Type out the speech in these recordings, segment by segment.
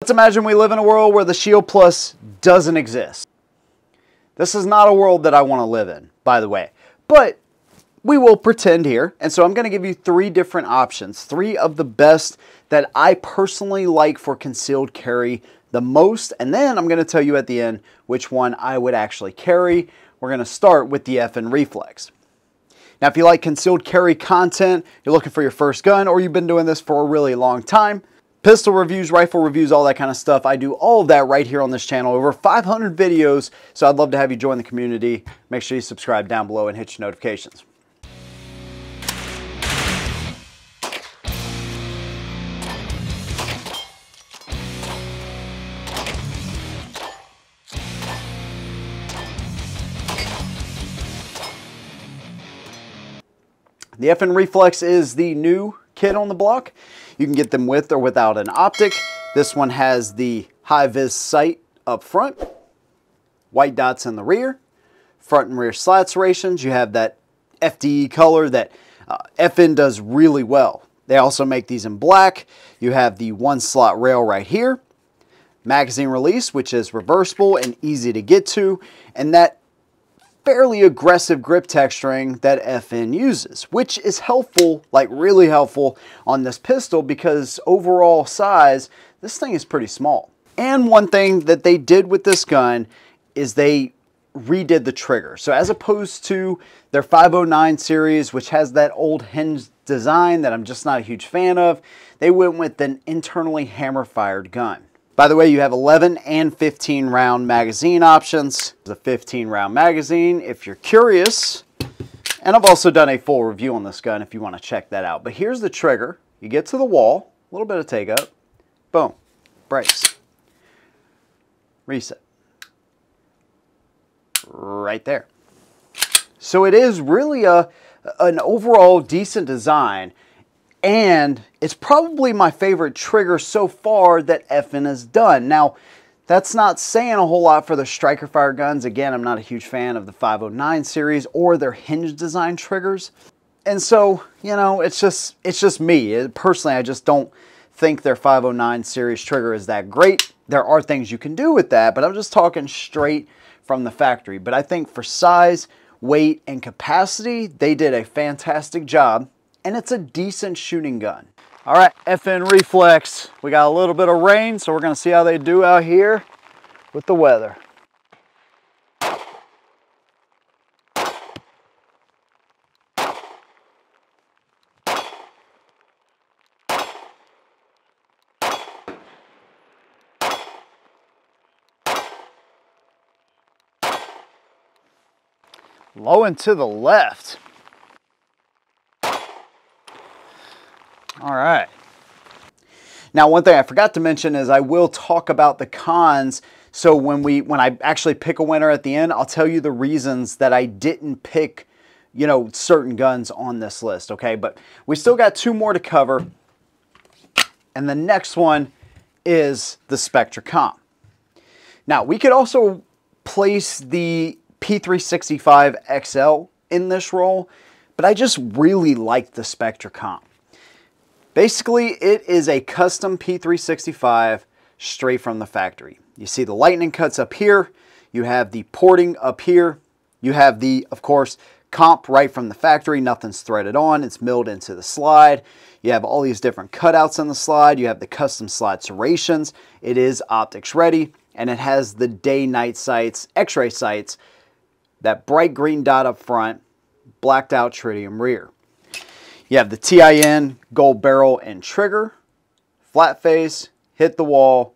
Let's imagine we live in a world where the Shield Plus doesn't exist. This is not a world that I want to live in, by the way, but we will pretend here. And so I'm going to give you 3 different options, 3 of the best that I personally like for concealed carry the most. And then I'm going to tell you at the end which one I would actually carry. We're going to start with the FN Reflex. Now, if you like concealed carry content, you're looking for your first gun, or you've been doing this for a really long time, pistol reviews, rifle reviews, all that kind of stuff, I do all of that right here on this channel. Over 500 videos, so I'd love to have you join the community. Make sure you subscribe down below and hit your notifications. The FN Reflex is the new kit on the block. You can get them with or without an optic. This one has the high-vis sight up front, white dots in the rear, front and rear slat serrations. You have that FDE color that FN does really well. They also make these in black. You have the 1-slot rail right here, magazine release, which is reversible and easy to get to, and that fairly aggressive grip texturing that FN uses, which is helpful, like really helpful on this pistol, because overall size, this thing is pretty small. And one thing that they did with this gun is they redid the trigger. So as opposed to their 509 series, which has that old hinge design that I'm just not a huge fan of, they went with an internally hammer-fired gun. By the way, you have 11 and 15 round magazine options. The 15 round magazine, if you're curious. And I've also done a full review on this gun if you want to check that out. But here's the trigger. You get to the wall, a little bit of take up. Boom. Brace. Reset. Right there. So it is really an overall decent design. And it's probably my favorite trigger so far that FN has done. Now, that's not saying a whole lot for the striker fire guns. Again, I'm not a huge fan of the 509 series or their hinge design triggers. And so, you know, it's just me. Personally, I just don't think their 509 series trigger is that great. There are things you can do with that, but I'm just talking straight from the factory. But I think for size, weight, and capacity, they did a fantastic job. And it's a decent shooting gun. All right, FN Reflex. We got a little bit of rain, so we're gonna see how they do out here with the weather. Low and to the left. All right. Now, one thing I forgot to mention is I will talk about the cons. So when I actually pick a winner at the end, I'll tell you the reasons that I didn't pick, you know, certain guns on this list, okay? But we still got 2 more to cover. And the next one is the Spectra Comp. Now, we could also place the P365 XL in this role, but I just really like the Spectra Comp. Basically, it is a custom P365 straight from the factory. You see the lightning cuts up here. You have the porting up here. You have the, of course, comp right from the factory. Nothing's threaded on. It's milled into the slide. You have all these different cutouts on the slide. You have the custom slide serrations. It is optics ready, and it has the day-night sights, X-ray sights, that bright green dot up front, blacked out tritium rear. You have the TIN, gold barrel, and trigger, flat face, hit the wall,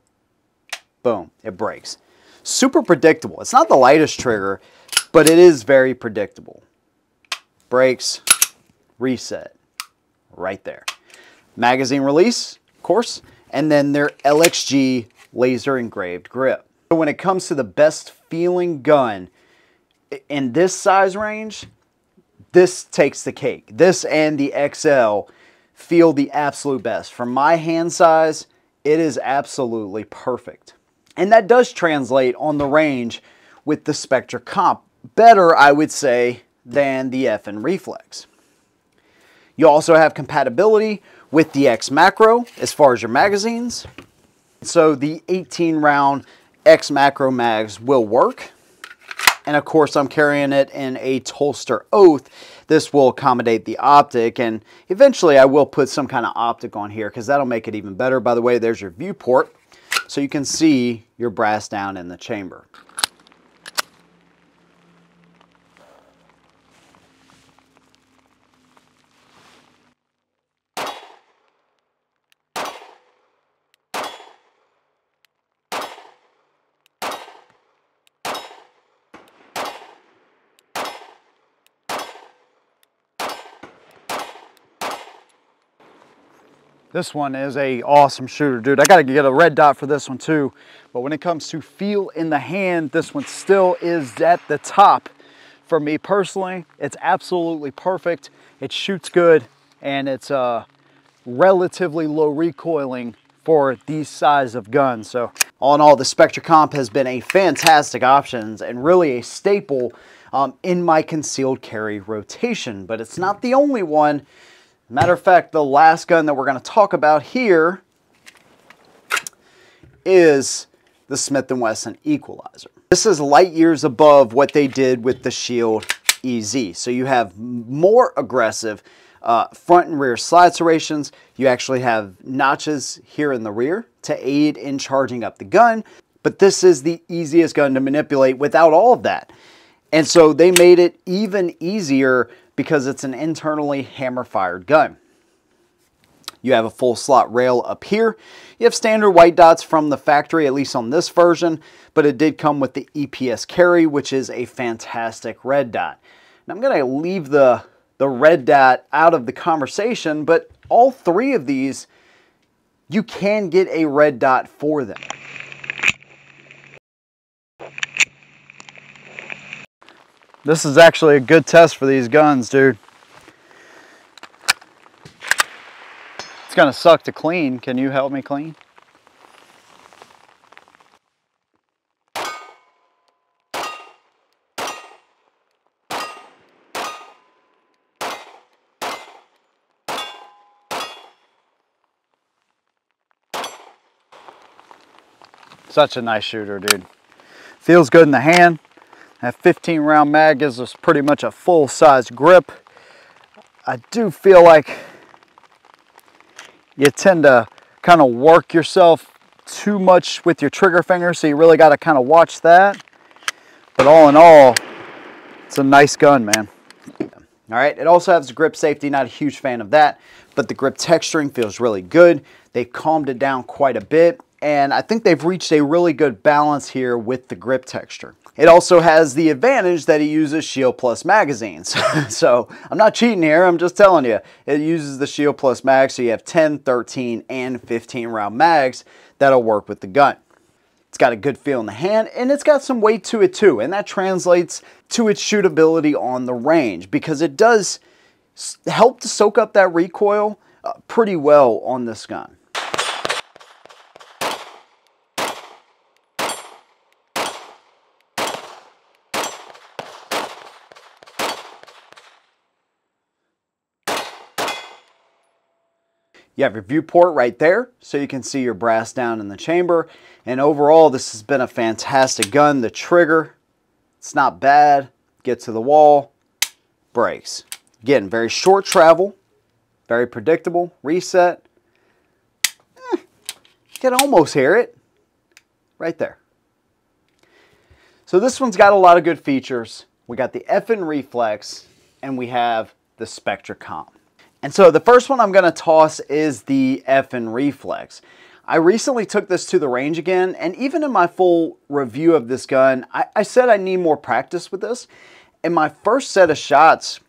boom, it breaks. Super predictable. It's not the lightest trigger, but it is very predictable. Breaks, reset, right there. Magazine release, of course, and then their LXG laser engraved grip. So when it comes to the best feeling gun in this size range, this takes the cake. This and the XL feel the absolute best. For my hand size, it is absolutely perfect. And that does translate on the range with the Spectra Comp. Better, I would say, than the FN Reflex. You also have compatibility with the X Macro as far as your magazines. So the 18 round X macro mags will work. And of course, I'm carrying it in a Tolster Oath. This will accommodate the optic, and eventually I will put some kind of optic on here because that'll make it even better. By the way, there's your viewport, so you can see your brass down in the chamber. This one is a awesome shooter, dude. I gotta get a red dot for this one too. But when it comes to feel in the hand, this one still is at the top. For me personally, it's absolutely perfect. It shoots good, and it's relatively low recoiling for these size of guns. So all in all, the Spectra Comp has been a fantastic option and really a staple in my concealed carry rotation. But it's not the only one. Matter of fact, the last gun that we're going to talk about here is the Smith & Wesson Equalizer. This is light years above what they did with the Shield EZ. So you have more aggressive front and rear slide serrations. You actually have notches here in the rear to aid in charging up the gun. But this is the easiest gun to manipulate without all of that. And so they made it even easier because it's an internally hammer-fired gun. You have a full slot rail up here. You have standard white dots from the factory, at least on this version, but it did come with the EPS carry, which is a fantastic red dot. And I'm going to leave the red dot out of the conversation, but all three of these, you can get a red dot for them. This is actually a good test for these guns, dude. It's gonna suck to clean. Can you help me clean? Such a nice shooter, dude. Feels good in the hand. That 15 round mag gives us pretty much a full size grip. I do feel like you tend to kind of work yourself too much with your trigger finger, so you really got to kind of watch that. But all in all, it's a nice gun, man. All right, it also has grip safety. Not a huge fan of that, but the grip texturing feels really good. They've calmed it down quite a bit, and I think they've reached a really good balance here with the grip texture. It also has the advantage that it uses Shield Plus magazines. So I'm not cheating here, I'm just telling you. It uses the Shield Plus mag, so you have 10, 13, and 15 round mags that'll work with the gun. It's got a good feel in the hand, and it's got some weight to it too, and that translates to its shootability on the range because it does help to soak up that recoil pretty well on this gun. You have your viewport right there, so you can see your brass down in the chamber. And overall, this has been a fantastic gun. The trigger, it's not bad. Get to the wall, breaks. Again, very short travel, very predictable. Reset. You can almost hear it right there. So this one's got a lot of good features. We got the FN Reflex, and we have the Spectra Comp. And so the first one I'm going to toss is the FN Reflex. I recently took this to the range again, and even in my full review of this gun, I said I need more practice with this. And my first set of shots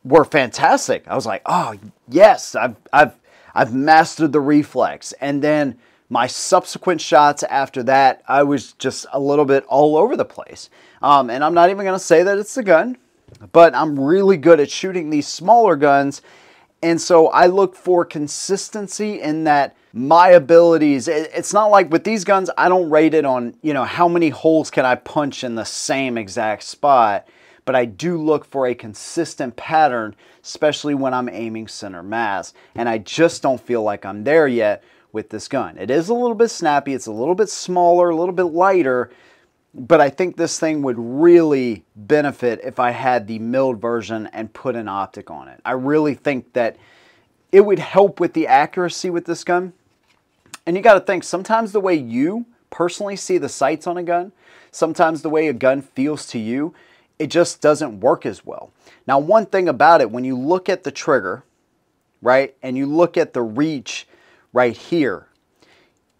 were fantastic. I was like, oh yes, I've mastered the reflex. And then my subsequent shots after that, I was just a little bit all over the place. And I'm not even going to say that it's the gun, but I'm really good at shooting these smaller guns. And so I look for consistency in that my abilities, it's not like with these guns, I don't rate it on, you know, how many holes can I punch in the same exact spot, but I do look for a consistent pattern, especially when I'm aiming center mass. And I just don't feel like I'm there yet with this gun. It is a little bit snappy, it's a little bit smaller, a little bit lighter, but I think this thing would really benefit if I had the milled version and put an optic on it. I really think that it would help with the accuracy with this gun. And you got to think, sometimes the way you personally see the sights on a gun, sometimes the way a gun feels to you, it just doesn't work as well. Now, one thing about it, when you look at the trigger, right, and you look at the reach right here,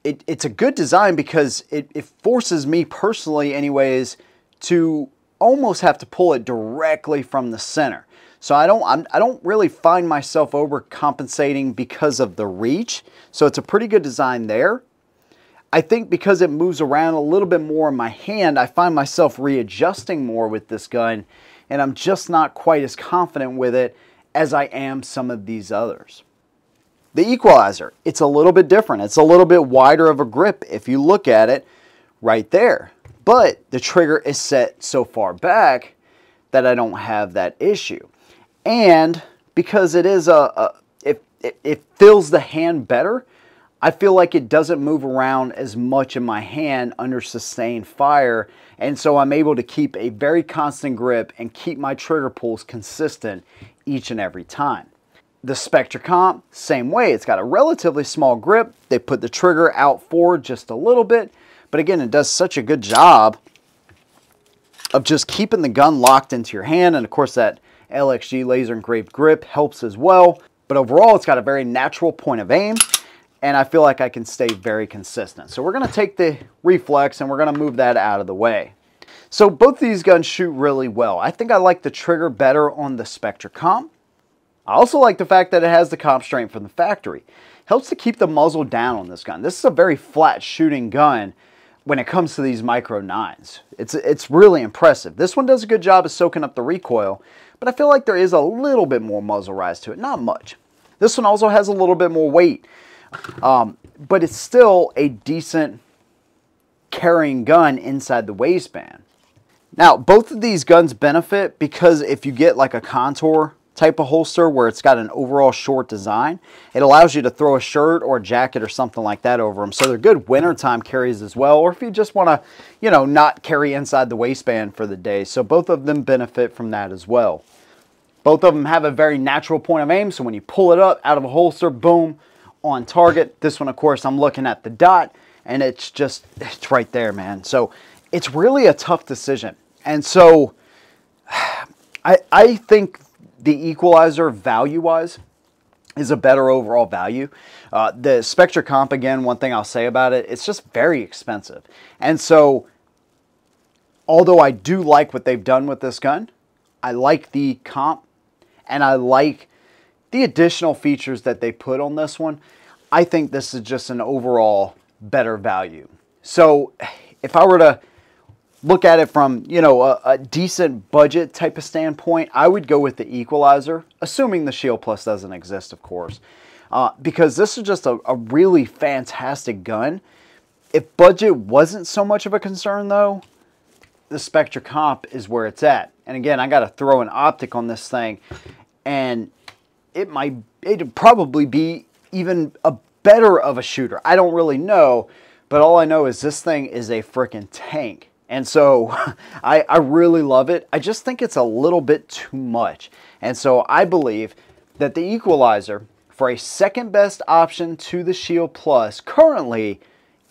it's a good design because it forces me personally anyways to almost have to pull it directly from the center. So I don't really find myself overcompensating because of the reach. So it's a pretty good design there. I think because it moves around a little bit more in my hand, I find myself readjusting more with this gun, and I'm just not quite as confident with it as I am some of these others. The equalizer, it's a little bit different. It's a little bit wider of a grip if you look at it right there. But the trigger is set so far back that I don't have that issue. And because it is it fills the hand better, I feel like it doesn't move around as much in my hand under sustained fire. And so I'm able to keep a very constant grip and keep my trigger pulls consistent each and every time. The SpectraComp, same way. It's got a relatively small grip. They put the trigger out forward just a little bit. But again, it does such a good job of just keeping the gun locked into your hand. And of course, that LXG laser engraved grip helps as well. But overall, it's got a very natural point of aim. And I feel like I can stay very consistent. So we're going to take the reflex and we're going to move that out of the way. So both of these guns shoot really well. I think I like the trigger better on the SpectraComp. I also like the fact that it has the comp strength from the factory. Helps to keep the muzzle down on this gun. This is a very flat shooting gun when it comes to these Micro 9s. It's really impressive. This one does a good job of soaking up the recoil, but I feel like there is a little bit more muzzle rise to it. Not much. This one also has a little bit more weight, but it's still a decent carrying gun inside the waistband. Now, both of these guns benefit because if you get like a contour type of holster where it's got an overall short design, it allows you to throw a shirt or a jacket or something like that over them. So they're good wintertime carries as well, or if you just want to, you know, not carry inside the waistband for the day. So both of them benefit from that as well. Both of them have a very natural point of aim, so when you pull it up out of a holster, boom, on target. This one, of course, I'm looking at the dot, and it's right there, man. So it's really a tough decision. And so I think the equalizer value-wise is a better overall value. The SpectraComp, again, one thing I'll say about it, it's just very expensive. And so, although I do like what they've done with this gun, I like the comp, and I like the additional features that they put on this one. I think this is just an overall better value. So, if I were to look at it from, you know, a decent budget type of standpoint, I would go with the equalizer, assuming the Shield Plus doesn't exist, of course, because this is just a really fantastic gun. If budget wasn't so much of a concern, though, the SpectraComp is where it's at. And again, I got to throw an optic on this thing, and it'd probably be even a better of a shooter. I don't really know, but all I know is this thing is a freaking tank. And so I really love it. I just think it's a little bit too much. And so I believe that the equalizer, for a second best option to the Shield Plus, currently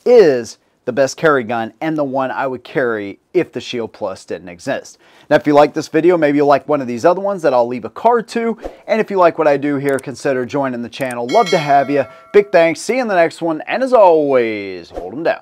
is the best carry gun and the one I would carry if the Shield Plus didn't exist. Now, if you like this video, maybe you'll like one of these other ones that I'll leave a card to. And if you like what I do here, consider joining the channel. Love to have you. Big thanks. See you in the next one. And as always, hold them down.